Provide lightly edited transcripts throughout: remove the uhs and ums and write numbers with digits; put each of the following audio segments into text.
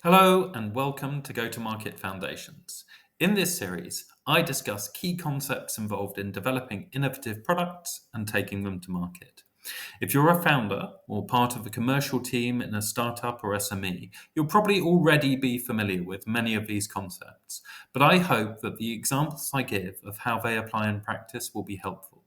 Hello and welcome to Go-to-Market Foundations. In this series, I discuss key concepts involved in developing innovative products and taking them to market. If you're a founder or part of a commercial team in a startup or SME, you'll probably already be familiar with many of these concepts, but I hope that the examples I give of how they apply in practice will be helpful.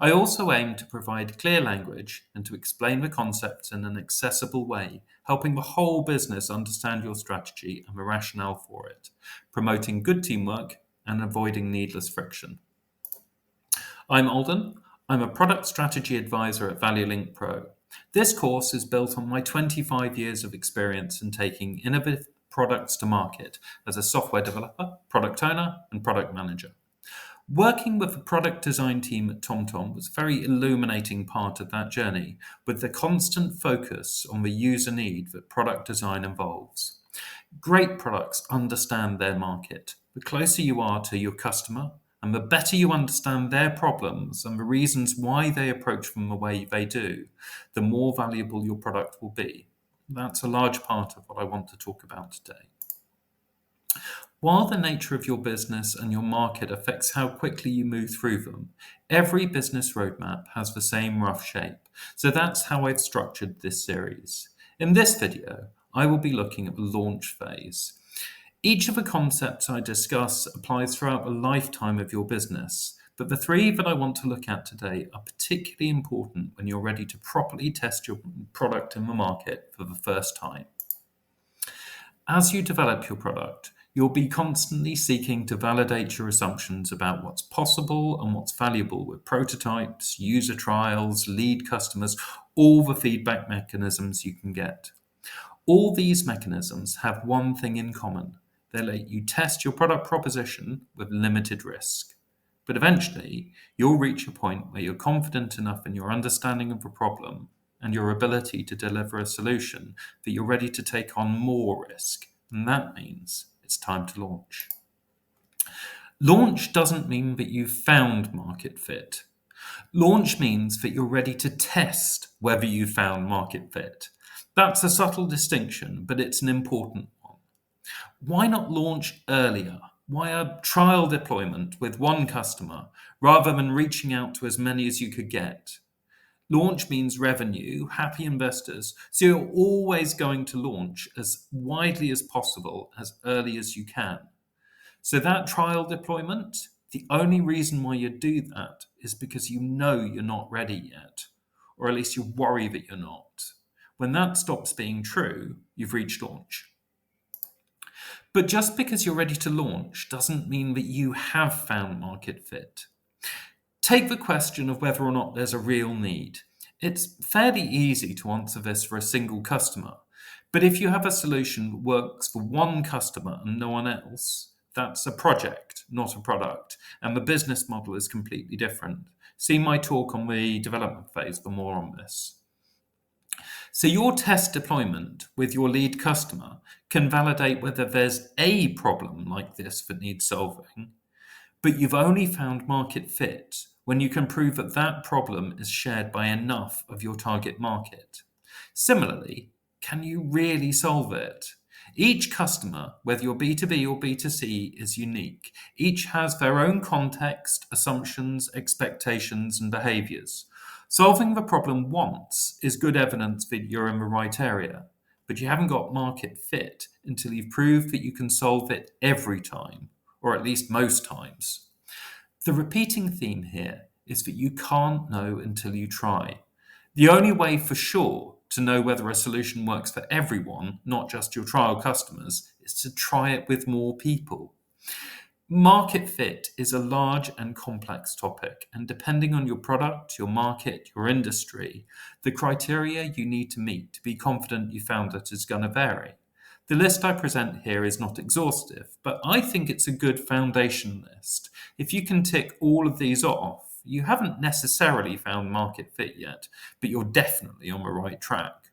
I also aim to provide clear language and to explain the concepts in an accessible way, helping the whole business understand your strategy and the rationale for it, promoting good teamwork and avoiding needless friction. I'm Alden. I'm a product strategy advisor at ValueLink Pro. This course is built on my 25 years of experience in taking innovative products to market as a software developer, product owner, and product manager. Working with the product design team at TomTom was a very illuminating part of that journey, with the constant focus on the user need that product design involves. Great products understand their market. The closer you are to your customer, and the better you understand their problems and the reasons why they approach them the way they do, the more valuable your product will be. That's a large part of what I want to talk about today. While the nature of your business and your market affects how quickly you move through them, every business roadmap has the same rough shape. So that's how I've structured this series. In this video, I will be looking at the launch phase. Each of the concepts I discuss applies throughout the lifetime of your business, but the three that I want to look at today are particularly important when you're ready to properly test your product in the market for the first time. As you develop your product, you'll be constantly seeking to validate your assumptions about what's possible and what's valuable with prototypes, user trials, lead customers, all the feedback mechanisms you can get. All these mechanisms have one thing in common. They let you test your product proposition with limited risk. But eventually, you'll reach a point where you're confident enough in your understanding of the problem and your ability to deliver a solution that you're ready to take on more risk. And that means it's time to launch. Launch doesn't mean that you've found market fit. Launch means that you're ready to test whether you've found market fit. That's a subtle distinction, but it's an important one. Why not launch earlier? Why a trial deployment with one customer rather than reaching out to as many as you could get? Launch means revenue, happy investors, so you're always going to launch as widely as possible, as early as you can. So that trial deployment, the only reason why you do that is because you know you're not ready yet, or at least you worry that you're not. When that stops being true, you've reached launch. But just because you're ready to launch doesn't mean that you have found market fit. Take the question of whether or not there's a real need. It's fairly easy to answer this for a single customer, but if you have a solution that works for one customer and no one else, that's a project, not a product, and the business model is completely different. See my talk on the development phase for more on this. So your test deployment with your lead customer can validate whether there's a problem like this that needs solving, but you've only found market fit when you can prove that that problem is shared by enough of your target market. Similarly, can you really solve it? Each customer, whether you're B2B or B2C, is unique. Each has their own context, assumptions, expectations, and behaviors. Solving the problem once is good evidence that you're in the right area, but you haven't got market fit until you've proved that you can solve it every time, or at least most times. The repeating theme here is that you can't know until you try. The only way for sure to know whether a solution works for everyone, not just your trial customers, is to try it with more people. Market fit is a large and complex topic, and depending on your product, your market, your industry, the criteria you need to meet to be confident you found it is going to vary. The list I present here is not exhaustive, but I think it's a good foundation list. If you can tick all of these off, you haven't necessarily found market fit yet, but you're definitely on the right track.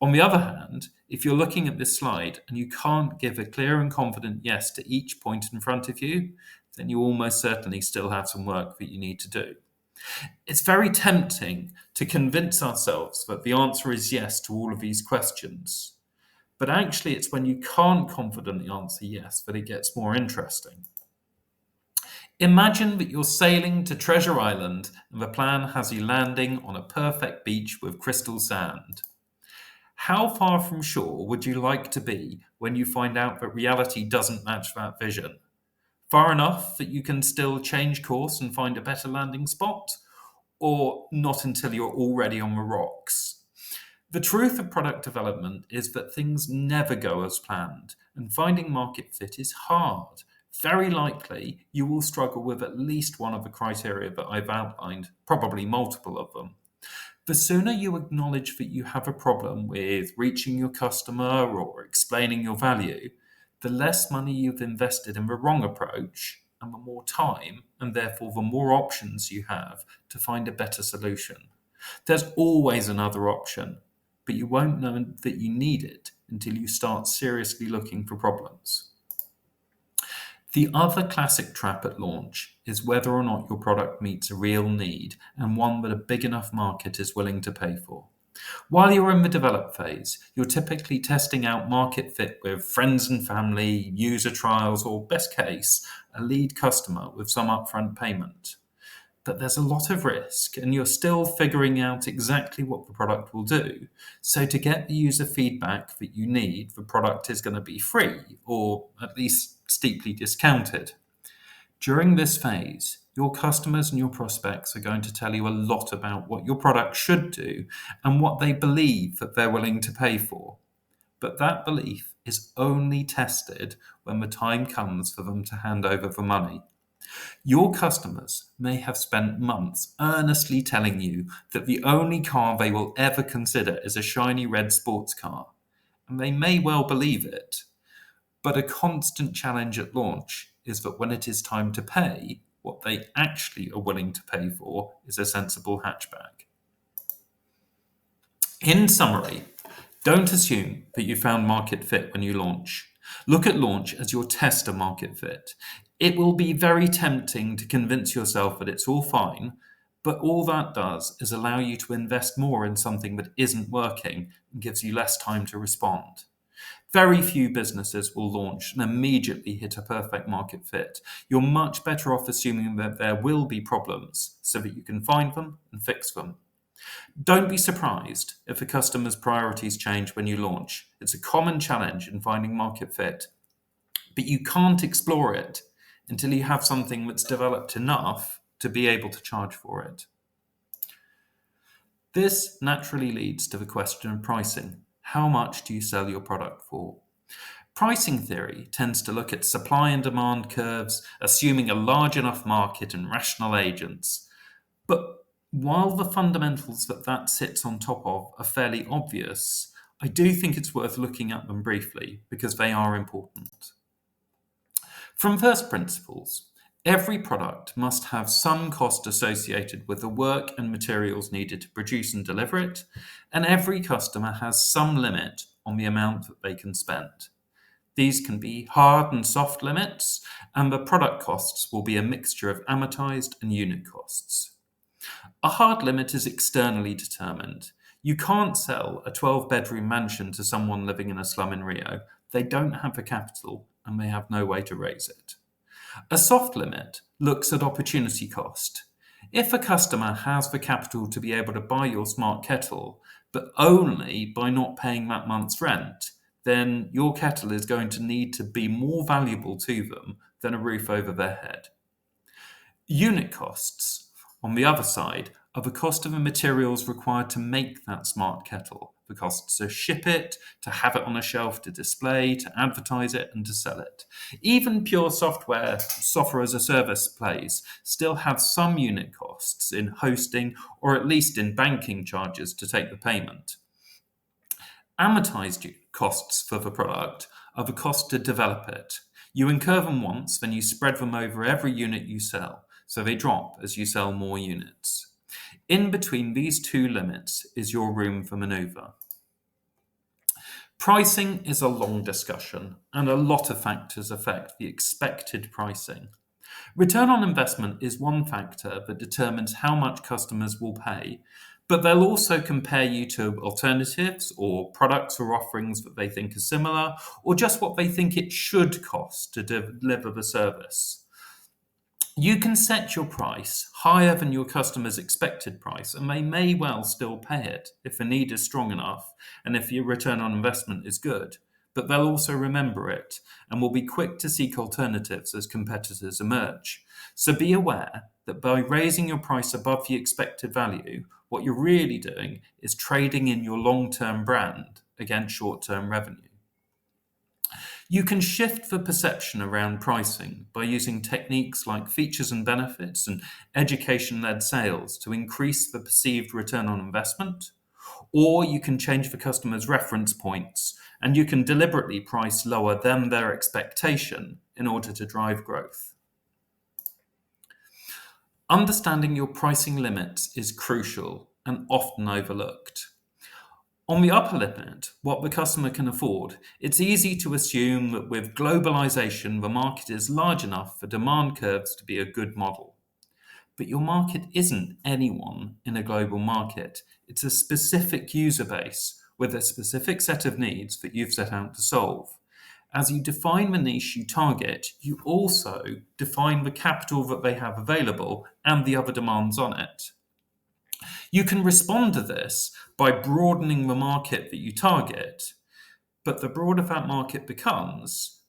On the other hand, if you're looking at this slide and you can't give a clear and confident yes to each point in front of you, then you almost certainly still have some work that you need to do. It's very tempting to convince ourselves that the answer is yes to all of these questions. But actually, it's when you can't confidently answer yes that it gets more interesting. Imagine that you're sailing to Treasure Island and the plan has you landing on a perfect beach with crystal sand. How far from shore would you like to be when you find out that reality doesn't match that vision? Far enough that you can still change course and find a better landing spot? Or not until you're already on the rocks? The truth of product development is that things never go as planned, and finding market fit is hard. Very likely, you will struggle with at least one of the criteria that I've outlined, probably multiple of them. The sooner you acknowledge that you have a problem with reaching your customer or explaining your value, the less money you've invested in the wrong approach, and the more time, and therefore the more options you have to find a better solution. There's always another option, but you won't know that you need it until you start seriously looking for problems. The other classic trap at launch is whether or not your product meets a real need and one that a big enough market is willing to pay for. While you're in the develop phase, you're typically testing out market fit with friends and family, user trials, or best case, a lead customer with some upfront payment. But there's a lot of risk, and you're still figuring out exactly what the product will do. So, to get the user feedback that you need, the product is going to be free, or at least steeply discounted. During this phase, your customers and your prospects are going to tell you a lot about what your product should do and what they believe that they're willing to pay for. But that belief is only tested when the time comes for them to hand over the money. Your customers may have spent months earnestly telling you that the only car they will ever consider is a shiny red sports car, and they may well believe it. But a constant challenge at launch is that when it is time to pay, what they actually are willing to pay for is a sensible hatchback. In summary, don't assume that you found market fit when you launch. Look at launch as your test of market fit. It will be very tempting to convince yourself that it's all fine, but all that does is allow you to invest more in something that isn't working and gives you less time to respond. Very few businesses will launch and immediately hit a perfect market fit. You're much better off assuming that there will be problems so that you can find them and fix them. Don't be surprised if a customer's priorities change when you launch. It's a common challenge in finding market fit, but you can't explore it until you have something that's developed enough to be able to charge for it. This naturally leads to the question of pricing. How much do you sell your product for? Pricing theory tends to look at supply and demand curves, assuming a large enough market and rational agents. But while the fundamentals that sits on top of are fairly obvious, I do think it's worth looking at them briefly because they are important. From first principles, every product must have some cost associated with the work and materials needed to produce and deliver it, and every customer has some limit on the amount that they can spend. These can be hard and soft limits, and the product costs will be a mixture of amortized and unit costs. A hard limit is externally determined. You can't sell a 12-bedroom mansion to someone living in a slum in Rio. They don't have the capital and they have no way to raise it. A soft limit looks at opportunity cost. If a customer has the capital to be able to buy your smart kettle, but only by not paying that month's rent, then your kettle is going to need to be more valuable to them than a roof over their head. Unit costs, on the other side, are the cost of the materials required to make that smart kettle, the costs to ship it, to have it on a shelf to display, to advertise it, and to sell it. Even pure software as a service plays still have some unit costs in hosting or at least in banking charges to take the payment. Amortized costs for the product are the cost to develop it. You incur them once, then you spread them over every unit you sell, so they drop as you sell more units. In between these two limits is your room for maneuver. Pricing is a long discussion, and a lot of factors affect the expected pricing. Return on investment is one factor that determines how much customers will pay, But they'll also compare you to alternatives or products or offerings that they think are similar, or just what they think it should cost to deliver the service. You can set your price higher than your customer's expected price, and they may well still pay it if the need is strong enough and if your return on investment is good. But they'll also remember it and will be quick to seek alternatives as competitors emerge. So be aware that by raising your price above the expected value, what you're really doing is trading in your long-term brand against short-term revenue. You can shift the perception around pricing by using techniques like features and benefits and education-led sales to increase the perceived return on investment, or you can change the customer's reference points and you can deliberately price lower than their expectation in order to drive growth. Understanding your pricing limits is crucial and often overlooked. On the upper limit, what the customer can afford, it's easy to assume that with globalization, the market is large enough for demand curves to be a good model. But your market isn't anyone in a global market. It's a specific user base with a specific set of needs that you've set out to solve. As you define the niche you target, you also define the capital that they have available and the other demands on it. You can respond to this by broadening the market that you target, but the broader that market becomes,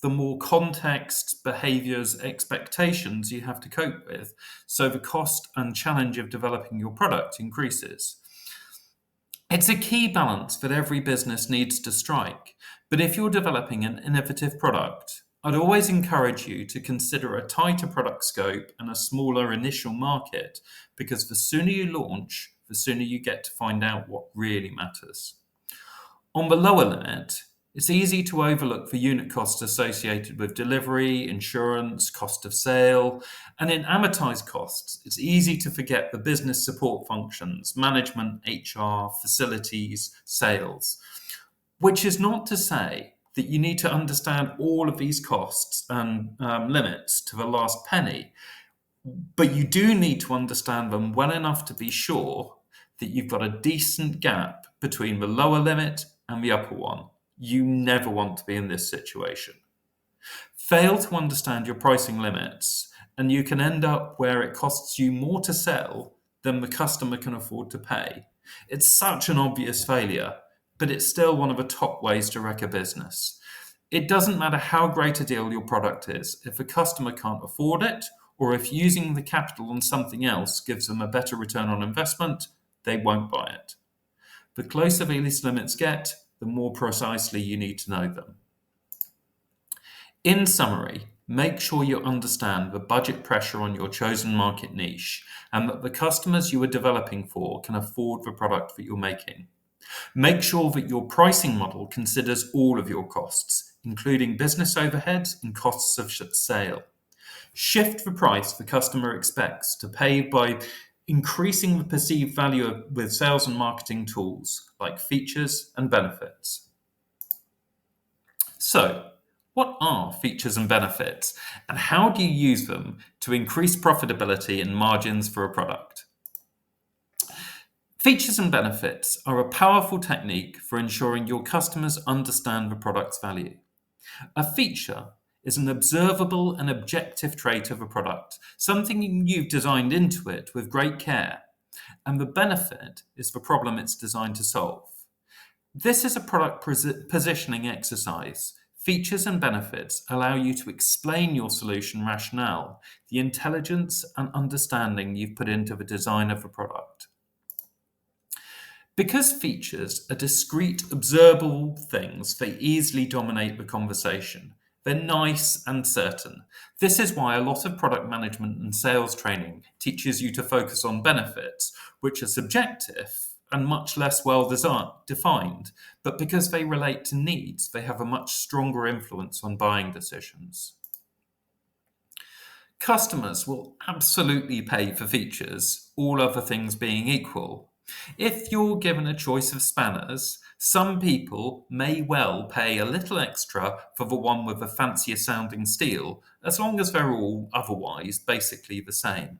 the more context, behaviors, expectations you have to cope with, so the cost and challenge of developing your product increases. It's a key balance that every business needs to strike, but if you're developing an innovative product, I'd always encourage you to consider a tighter product scope and a smaller initial market, because the sooner you launch, the sooner you get to find out what really matters. On the lower limit, it's easy to overlook the unit costs associated with delivery, insurance, cost of sale, and in amortized costs, it's easy to forget the business support functions, management, HR, facilities, sales, which is not to say that you need to understand all of these costs and limits to the last penny, but you do need to understand them well enough to be sure that you've got a decent gap between the lower limit and the upper one. You never want to be in this situation. Fail to understand your pricing limits, and you can end up where it costs you more to sell than the customer can afford to pay. It's such an obvious failure, but it's still one of the top ways to wreck a business. It doesn't matter how great a deal your product is, if a customer can't afford it, or if using the capital on something else gives them a better return on investment, they won't buy it. The closer these limits get, the more precisely you need to know them. In summary, make sure you understand the budget pressure on your chosen market niche and that the customers you are developing for can afford the product that you're making. Make sure that your pricing model considers all of your costs, including business overheads and costs of sale. Shift the price the customer expects to pay by increasing the perceived value with sales and marketing tools like features and benefits. So, what are features and benefits, and how do you use them to increase profitability and margins for a product? Features and benefits are a powerful technique for ensuring your customers understand the product's value. A feature is an observable and objective trait of a product, something you've designed into it with great care, and the benefit is the problem it's designed to solve. This is a product positioning exercise. Features and benefits allow you to explain your solution rationale, the intelligence and understanding you've put into the design of the product. Because features are discrete, observable things, they easily dominate the conversation. They're nice and certain. This is why a lot of product management and sales training teaches you to focus on benefits, which are subjective and much less well defined, but because they relate to needs, they have a much stronger influence on buying decisions. Customers will absolutely pay for features, all other things being equal. If you're given a choice of spanners, some people may well pay a little extra for the one with a fancier sounding steel, as long as they're all otherwise basically the same.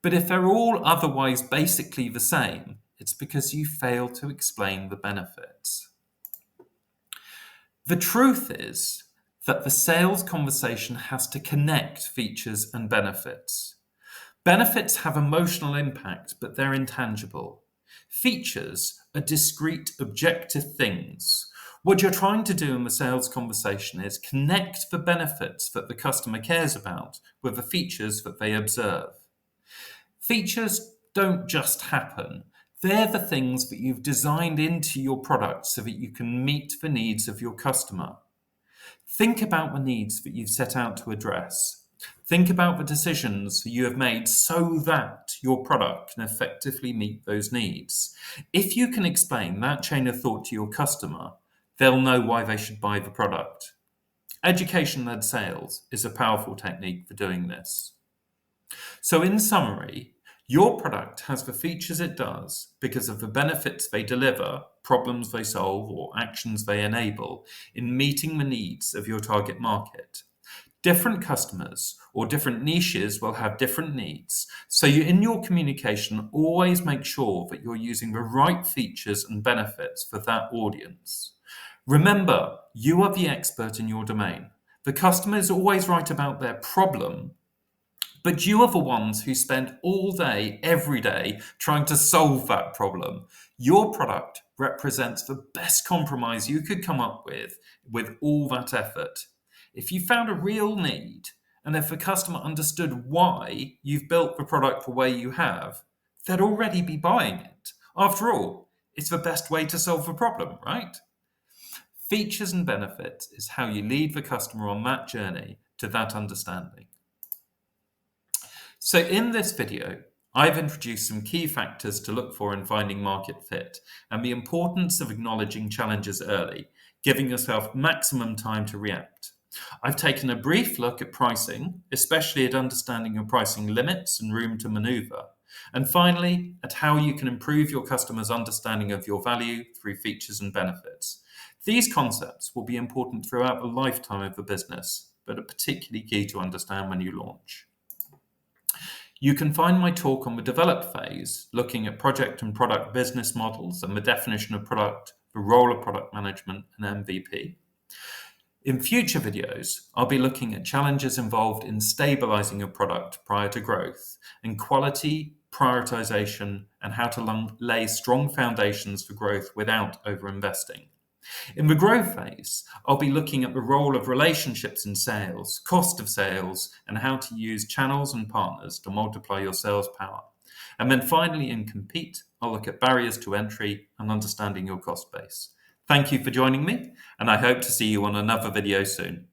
But if they're all otherwise basically the same, it's because you fail to explain the benefits. The truth is that the sales conversation has to connect features and benefits. Benefits have emotional impact, but they're intangible. Features are discrete, objective things. What you're trying to do in the sales conversation is connect the benefits that the customer cares about with the features that they observe. Features don't just happen. They're the things that you've designed into your product so that you can meet the needs of your customer. Think about the needs that you've set out to address. Think about the decisions that you have made so that your product can effectively meet those needs. If you can explain that chain of thought to your customer, they'll know why they should buy the product. Education-led sales is a powerful technique for doing this. So in summary, your product has the features it does because of the benefits they deliver, problems they solve, or actions they enable in meeting the needs of your target market. Different customers or different niches will have different needs, so in your communication, always make sure that you're using the right features and benefits for that audience. Remember, you are the expert in your domain. The customer is always right about their problem, but you are the ones who spend all day, every day, trying to solve that problem. Your product represents the best compromise you could come up with all that effort. If you found a real need, and if the customer understood why you've built the product the way you have, they'd already be buying it. After all, it's the best way to solve the problem, right? Features and benefits is how you lead the customer on that journey to that understanding. So in this video, I've introduced some key factors to look for in finding market fit and the importance of acknowledging challenges early, giving yourself maximum time to react. I've taken a brief look at pricing, especially at understanding your pricing limits and room to maneuver, and finally, at how you can improve your customers' understanding of your value through features and benefits. These concepts will be important throughout the lifetime of the business, but are particularly key to understand when you launch. You can find my talk on the develop phase, looking at project and product business models and the definition of product, the role of product management, and MVP. In future videos, I'll be looking at challenges involved in stabilizing a product prior to growth, and quality, prioritization, and how to lay strong foundations for growth without overinvesting. In the growth phase, I'll be looking at the role of relationships in sales, cost of sales, and how to use channels and partners to multiply your sales power. And then finally, in compete, I'll look at barriers to entry and understanding your cost base. Thank you for joining me, and I hope to see you on another video soon.